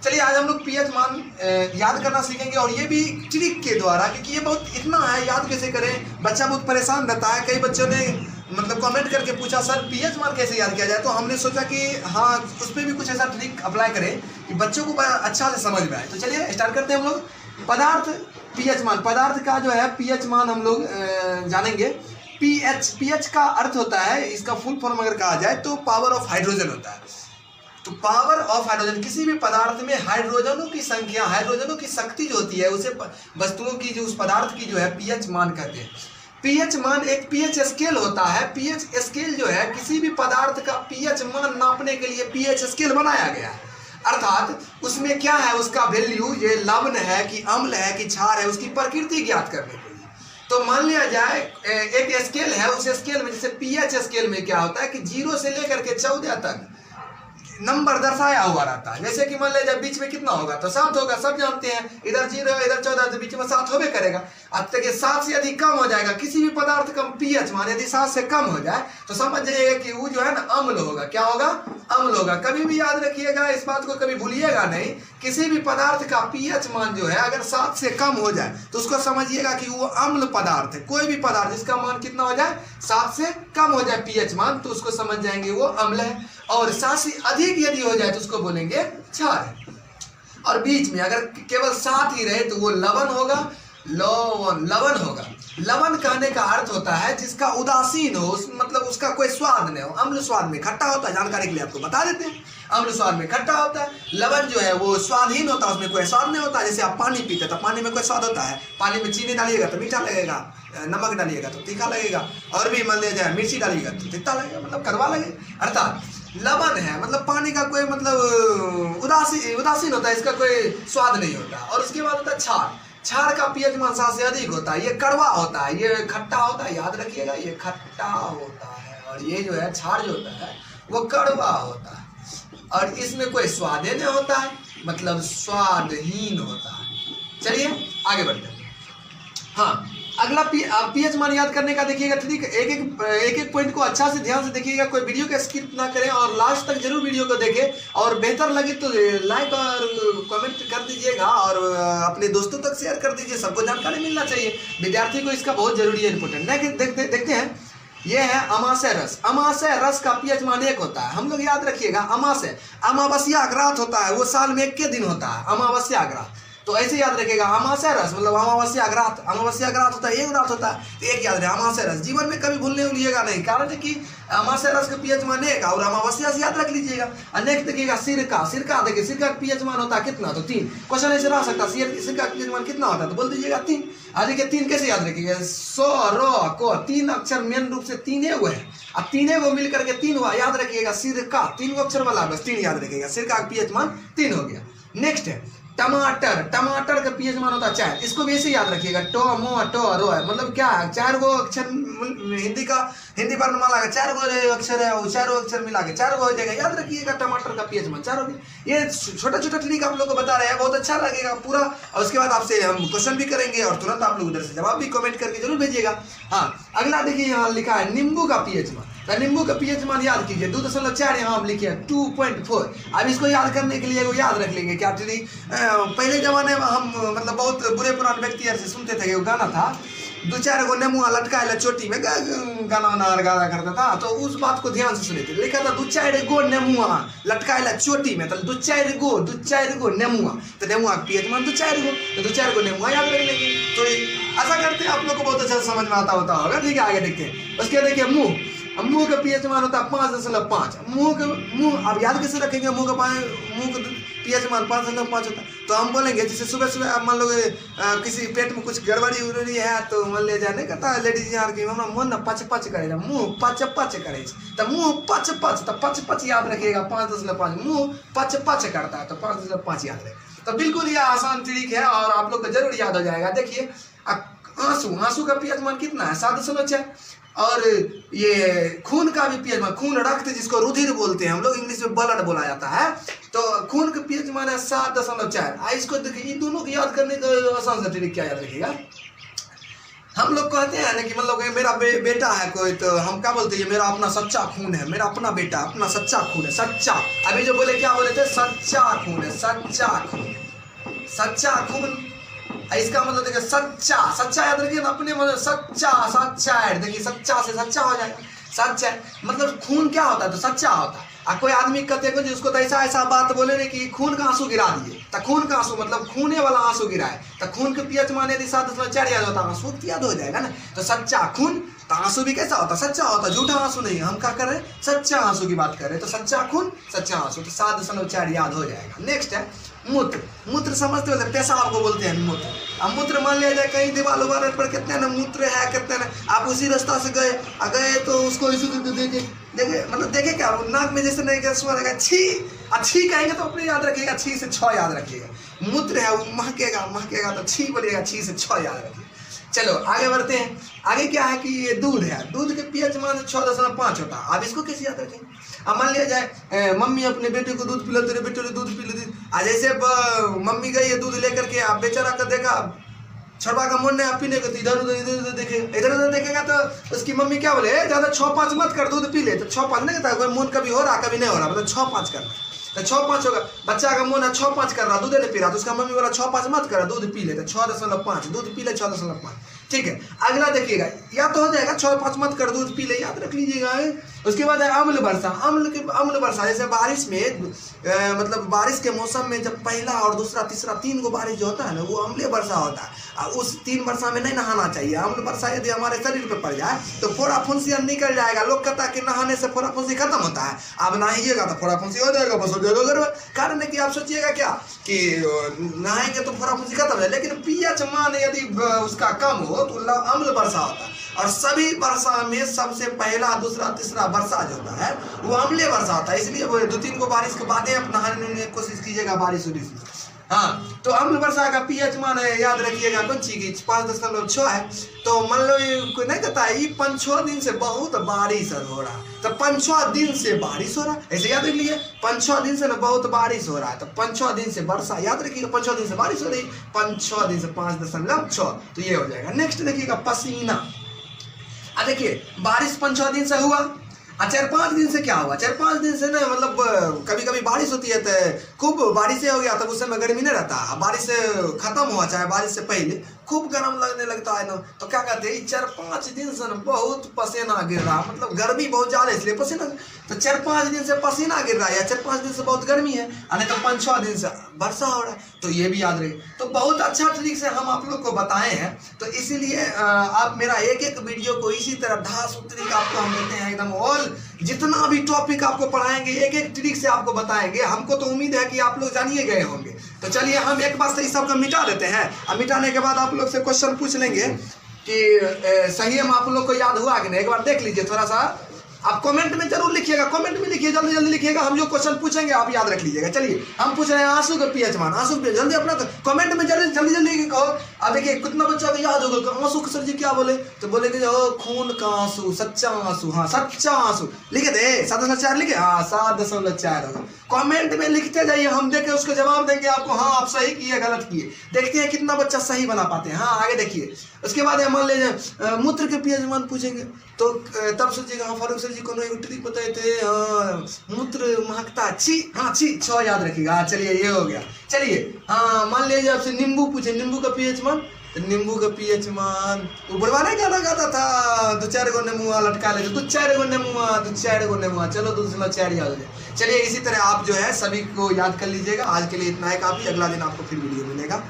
चलिए आज हम लोग पीएच मान याद करना सीखेंगे, और ये भी ट्रिक के द्वारा, क्योंकि ये बहुत इतना है याद कैसे करें, बच्चा बहुत परेशान रहता है। कई बच्चों ने मतलब कमेंट करके पूछा सर पीएच मान कैसे याद किया जाए, तो हमने सोचा कि हाँ उस पर भी कुछ ऐसा ट्रिक अप्लाई करें कि बच्चों को अच्छा से समझ में आए। तो चलिए स्टार्ट करते हैं हम लोग। पदार्थ पीएच मान, पदार्थ का जो है पीएच मान हम लोग जानेंगे। पीएच का अर्थ होता है, इसका फुल फॉर्म अगर कहा जाए तो पावर ऑफ हाइड्रोजन होता है। तो पावर ऑफ हाइड्रोजन, किसी भी पदार्थ में हाइड्रोजनों की संख्या, हाइड्रोजनों की शक्ति जो होती है उसे वस्तुओं की जो उस पदार्थ की जो है पीएच मान कहते हैं। पीएच मान एक पीएच स्केल होता है। पीएच स्केल जो है किसी भी पदार्थ का पीएच मान नापने के लिए पीएच स्केल बनाया गया है। अर्थात उसमें क्या है, उसका वैल्यू, ये लवण है कि अम्ल है कि क्षार है, उसकी प्रकृति ज्ञात करने के लिए। तो मान लिया जाए एक स्केल है, उस स्केल में जैसे पीएच स्केल में क्या होता है कि 0 से लेकर के 14 तक नंबर दर्शाया हुआ रहता है। जैसे कि मान लीजिए बीच में कितना होगा तो 7 होगा, सब जानते हैं। इधर 0 इधर 14 तो बीच में 7 होबे करेगा। अब तक 7 से अधिक कम हो जाएगा किसी भी पदार्थ का पीएच मान, यदि 7 से कम हो जाए तो समझ जाइएगा कि वो जो है ना अम्ल होगा। क्या होगा? अम्ल होगा। कभी भी याद रखिएगा, इस बात को कभी भूलिएगा नहीं। किसी भी पदार्थ का पीएच मान जो है अगर 7 से कम हो जाए तो उसको समझिएगा कि वो अम्ल पदार्थ है। कोई भी पदार्थ जिसका मान कितना हो जाए, 7 से कम हो जाए पीएच मान, तो उसको समझ जाएंगे वो अम्ल है। और 7 से अधिक यदि हो जाए तो उसको बोलेंगे क्षार है। और बीच में अगर केवल 7 ही रहे तो वो लवण होगा, लवण होगा। लवण कहने का अर्थ होता है जिसका उदासीन हो, मतलब उसका कोई स्वाद नहीं हो। अम्ल स्वाद में खट्टा होता है, जानकारी के लिए आपको बता देते हैं। अम्ल स्वाद में खट्टा होता है। लवण जो है वो स्वादहीन होता है, उसमें कोई स्वाद नहीं होता। जैसे आप पानी पीते तो पानी में कोई स्वाद होता है। पानी में चीनी डालिएगा तो मीठा लगेगा, नमक डालिएगा तो तीखा लगेगा, और भी मान लिया जाए मिर्ची डालिएगा तो तीता लगेगा, मतलब कड़वा लगेगा। अर्थात लवण है मतलब पानी का कोई मतलब उदासीन होता है, इसका कोई स्वाद नहीं होता। और उसके बाद होता है क्षार। क्षार का पीएच मान 7 से अधिक होता है। ये कड़वा होता है, ये खट्टा होता है, याद रखिएगा ये खट्टा होता है। और ये जो है क्षार जो होता है वो कड़वा होता है, और इसमें कोई स्वाद नहीं होता है, मतलब स्वादहीन होता है। चलिए आगे बढ़ते हैं। हाँ, अगला पीएच मान याद करने का देखिएगा, ठीक है। एक पॉइंट को अच्छा से ध्यान से देखिएगा, कोई वीडियो का स्किप ना करें और लास्ट तक जरूर वीडियो को देखें। और बेहतर लगे तो लाइक और कमेंट कर दीजिएगा, और अपने दोस्तों तक शेयर कर दीजिए। सबको जानकारी मिलना चाहिए, विद्यार्थी को इसका बहुत जरूरी है, इंपॉर्टेंट। देखते हैं, ये है अमाशय रस। अमाशय रस का पीएच मान 1 होता है। हम लोग याद रखिएगा, अमाशय अमावस्या ग्रात होता है, वो साल में 1 के दिन होता है, अमावस्या ग्रात। तो ऐसे याद रखिएगा, अमाशय रस मतलब अमावस्या ग्रात। अमावस्या ग्रात होता है, 1 रात होता है, तो 1 याद रहे अमाशय रस। जीवन में कभी भूलने उलिएगा नहीं, कारण है कि अमाशय रस का पीएच मान 1 और अमावस्या से याद रख लीजिएगा। नेक्स्ट देखिएगा सिरका। सिरका देखिए, सिरका का पीएच मान होता है कितना, तो 3। क्वेश्चन ऐसे रह सकता है, सिरका का पीएच मान कितना होता है, तो बोल दीजिएगा 3। देखिए 3 कैसे याद रखिएगा, सो रो को 3 अक्षर मेन रूप से 3 है। अब 3 को मिलकर के 3 हुआ, याद रखिएगा सिरका 3 अक्षर वाला, बस 3 याद रखिएगा। सिरका का पीएच मान 3 हो गया। नेक्स्ट है टमाटर। टमाटर का पीएच मान होता है 4। इसको भी ऐसे याद रखिएगा, टो मो टो रो है, मतलब क्या है, 4 गो अक्षर हिंदी वर्णमाला का 4 गो अक्षर है, वो 4 अक्षर मिला के 4 गो हो जाएगा। याद रखिएगा टमाटर का पीएच मान 4 हो गया। ये छोटा छोटा ट्रिक आप लोग को बता रहे हैं, बहुत अच्छा लगेगा पूरा। और उसके बाद आपसे हम क्वेश्चन भी करेंगे, और तुरंत आप लोग उधर से जवाब भी कमेंट करके जरूर भेजिएगा। हाँ, अगला देखिए यहाँ लिखा है नींबू का पीएच मान। तो नींबू का पीएच मान याद कीजिए 2.4, यहाँ हम लिखे 2.4। अब इसको याद करने के लिए वो याद रख लेंगे क्या, पहले जमाने में हम मतलब बहुत बुरे पुराने व्यक्ति से सुनते थे, वो गाना था 2-4 गो नेमुआ लटकाए चोटी में, गाना गाना करता था। तो उस बात को ध्यान से सुने थे, लिखा था 2-4 गो नेमुआ लटकाए चोटी में, तो 2-4 गो नेमुआ, तो नेमुआ का पीएच मान 2-4 गो, तो 2-4 गो नेमुआ याद रख लेंगे। तो ऐसा करते हैं, आप लोग को बहुत अच्छा समझ में आता होगा। ठीक है, आगे देखते हैं। उसके देखिए मुँह। मुंह का पीएच मान होता है 5.5। मुंह अब याद कैसे रखेंगे, मुंह का पीएच मान 5.5 होता है। तो हम बोलेंगे जैसे सुबह सुबह आप मान लो किसी पेट में कुछ गड़बड़ी उड़बड़ी है, तो मान लिया जाए नहीं कहता है लेडीज यहाँ की हमारा मन ना पच करेगा, मुँह पच करे, तो मुँह पच, तो पच याद रखिएगा 5.5। मुँह पच करता है, तो 5.5 याद रहे। तो बिल्कुल ये आसान ट्रिक है, और आप लोग को जरूर याद हो जाएगा। देखिए आंसू का पीएच मान कितना है, 7.6। और ये खून का भी पीएच मान, खून रक्त जिसको रुधिर बोलते हैं हम लोग, इंग्लिश में ब्लड बोला जाता है, तो खून का पीएच मान है 7.4। इसको देखिए, इन दोनों को याद करने का आसान सा ट्रिक क्या याद रखिएगा, हम लोग कहते हैं ना कि मतलब मेरा बेटा है कोई, तो हम क्या बोलते हैं, मेरा अपना सच्चा खून है, मेरा अपना बेटा, अपना सच्चा खून है, सच्चा। अभी जो बोले क्या बोले थे, सच्चा खून है, सच्चा खून, सच्चा खून। इसका मतलब देखिए सच्चा, सच्चा याद रखिए ना अपने मतलब सच्चा, सच्चा है, देखिए सच्चा से सच्चा हो जाएगा, सच है मतलब खून क्या होता है, तो सच्चा होता है। कोई आदमी कहते हैं जिसको तो ऐसा ऐसा बात बोले ने कि खून का आंसू गिरा दिए, तो खून का आंसू मतलब खूने वाला आंसू गिरा है, तो खून के पीएच माने यदि 7.4 याद होता है, आंसू याद हो जाएगा ना। तो सच्चा खून, तो आंसू भी कैसा होता है, सच्चा होता है, झूठा आंसू नहीं। हम क्या कर रहे हैं, सच्चा आंसू की बात कर रहे हैं, तो सच्चा खून सच्चा आंसू, तो 7.4 याद हो जाएगा। नेक्स्ट है मूत्र। मूत्र समझते हो, पेशाब को बोलते हैं मूत्र। अब मूत्र मान लिया जाए कहीं दीवार उबार पर कितने ना मूत्र है, कितने ना, आप उसी रास्ता से गए तो उसको इसी देखे मतलब देखे क्या नाक में जैसे नहीं गया सुना लगा छी, अच्छी कहेंगे तो अपने याद रखिएगा, छी से 6 याद रखिएगा। मूत्र है वो महकेगा, महकेगा तो छी बोलिएगा, छी से 6 याद रखिएगा। चलो आगे बढ़ते हैं। आगे क्या है कि ये दूध है, दूध के पीएच मान 6.5 होता है। आप इसको कैसे याद रखेंगे। अब मान लिया जाए मम्मी अपने बेटे को दूध पिला, तेरे बेटे ने दूध पी ली, आज जैसे मम्मी गई है दूध लेकर के, आप बेचारा का देखा छड़वा का मन नहीं पीने को, तो इधर उधर देखेगा, इधर उधर देखेगा तो उसकी मम्मी क्या बोले, ज्यादा 6-5 मत कर, दूध पी ले। तो 6-5 नहीं कहता, मन कभी हो रहा कभी नहीं हो रहा, मतलब 6-5 करना, तो 6-5 होगा। बच्चा का मन है 6-5 कर रहा, दूध नहीं पी रहा, तो उसका मम्मी बोला 6-5 मत कर, दूध पी ले, तो 6.5 दूध पी ले 6.5। ठीक है, अगला देखिएगा, या तो हो जाएगा 6-5 मत कर, दूध पी ले, याद रख लीजिएगा। उसके बाद है अम्ल वर्षा। अम्ल वर्षा जैसे बारिश में मतलब बारिश के मौसम में जब पहला और दूसरा तीसरा 3 गो बारिश जो होता है ना, वो अम्लीय वर्षा होता है। उस 3 वर्षा में नहीं नहाना चाहिए। अम्ल वर्षा यदि हमारे शरीर पे पड़ जाए तो फोड़ा फुंसी निकल जाएगा। लोग कहता है कि नहाने से फोड़ा फुंसी खत्म होता है, आप नहाइएगा तो फोड़ा फुंसी हो जाएगा, बस हो जाएगा। कारण है कि आप सोचिएगा क्या कि नहाएंगे तो फोड़ा फुंसी खत्म है, लेकिन पीएच मान यदि उसका कम हो तो अम्ल वर्षा होता है। और सभी वर्षा में सबसे पहला दूसरा तीसरा वर्षा जो होता है वो अम्लीय वर्षा होता है। इसलिए वो 2-3 को बारिश के बाद आप नहाने की कोशिश कीजिएगा बारिश उरिश में। हाँ, तो अम्ल वर्षा का पीएच मान याद रखिएगा कौन ची की 5.6 है। तो मान लो कोई नहीं कहता है 5-6 दिन से बहुत बारिश हो रहा है, तो 5-6 दिन से बारिश हो रहा है, ऐसे याद रख लीजिए। 5-6 दिन से ना बहुत बारिश हो रहा है, तो 5-6 दिन से वर्षा याद रखिएगा, 5-6 दिन से बारिश हो रही, 5-6 दिन से 5.6, तो ये हो जाएगा। नेक्स्ट देखिएगा पसीना। देखिए बारिश 5-6 दिन से हुआ, 4-5 दिन से क्या हुआ, 4-5 दिन से ना मतलब कभी कभी बारिश होती है तो खूब बारिश हो गया, तब उस समय गर्मी नहीं रहता। बारिश से खत्म हुआ चाहे बारिश से पहले खूब गर्म लगने लगता है ना, तो क्या कहते हैं 4-5 दिन से ना बहुत पसीना गिर रहा, मतलब गर्मी बहुत ज्यादा इसलिए पसीना, तो 4-5 दिन से पसीना गिर रहा है, या 4-5 दिन से बहुत गर्मी है, नहीं तो 5-6 दिन से वर्षा हो रहा है, तो ये भी याद रहे। तो बहुत अच्छा तरीके से हम आप लोग को बताए हैं, तो इसीलिए आप मेरा एक एक वीडियो को इसी तरह ढास तरीका आपको हम देते हैं एकदम। ऑल जितना भी टॉपिक आपको पढ़ाएंगे एक एक ट्रिक से आपको बताएंगे। हमको तो उम्मीद है कि आप लोग जानिए गए होंगे। तो चलिए हम एक बार से इस सबको मिटा देते हैं, और मिटाने के बाद आप लोग से क्वेश्चन पूछ लेंगे कि सही हम आप लोग को याद हुआ कि नहीं। एक बार देख लीजिए, थोड़ा सा आप कमेंट में जरूर लिखिएगा, कमेंट में लिखिए, जल्दी जल्दी लिखिएगा। हम जो क्वेश्चन पूछेंगे आप याद रख लीजिएगा। चलिए हम पूछ रहे हैं आंसू का पीएच मान, आंसू का जल्दी अपना कमेंट में जल्दी जल्दी जल्दी कहो। अब देखिए कितना बच्चा को याद होगा आंसू का सर जी क्या बोले, तो बोले कि खून का आंसू, सच्चा आंसू, हाँ सच्चा आंसू लिखे थे 7.4 लिखे, हाँ 7.4 होगा। कमेंट में लिखते जाइए, हम देखे उसको जवाब देंगे आपको, हाँ आप सही किए गलत किए। देखते हैं कितना बच्चा सही बना पाते हैं। हाँ आगे देखिए, उसके बाद मान लीजिए मूत्र के पीएच मान पूछेंगे, तो तब सोचिएगा हाँ फारूक सर जी को एक ट्रिक बताए थे, हाँ मूत्र महकता छी, हाँ छी 6 याद रखिएगा। हाँ चलिए ये हो गया। चलिए हाँ मान लीजिए आपसे नींबू पूछे, नींबू का पीएच मान, तो नींबू का पीएच मान ऊपर नहीं गाना गाता था, 2-4 गो नेमुआ लटका ले, 2-4 गो नेमुआ, 2-4 गो नेमुआ, चलो 2.4 याद हो जाए। चलिए इसी तरह आप जो है सभी को याद कर लीजिएगा। आज के लिए इतना है काफी, अगला दिन आपको फिर वीडियो मिलेगा।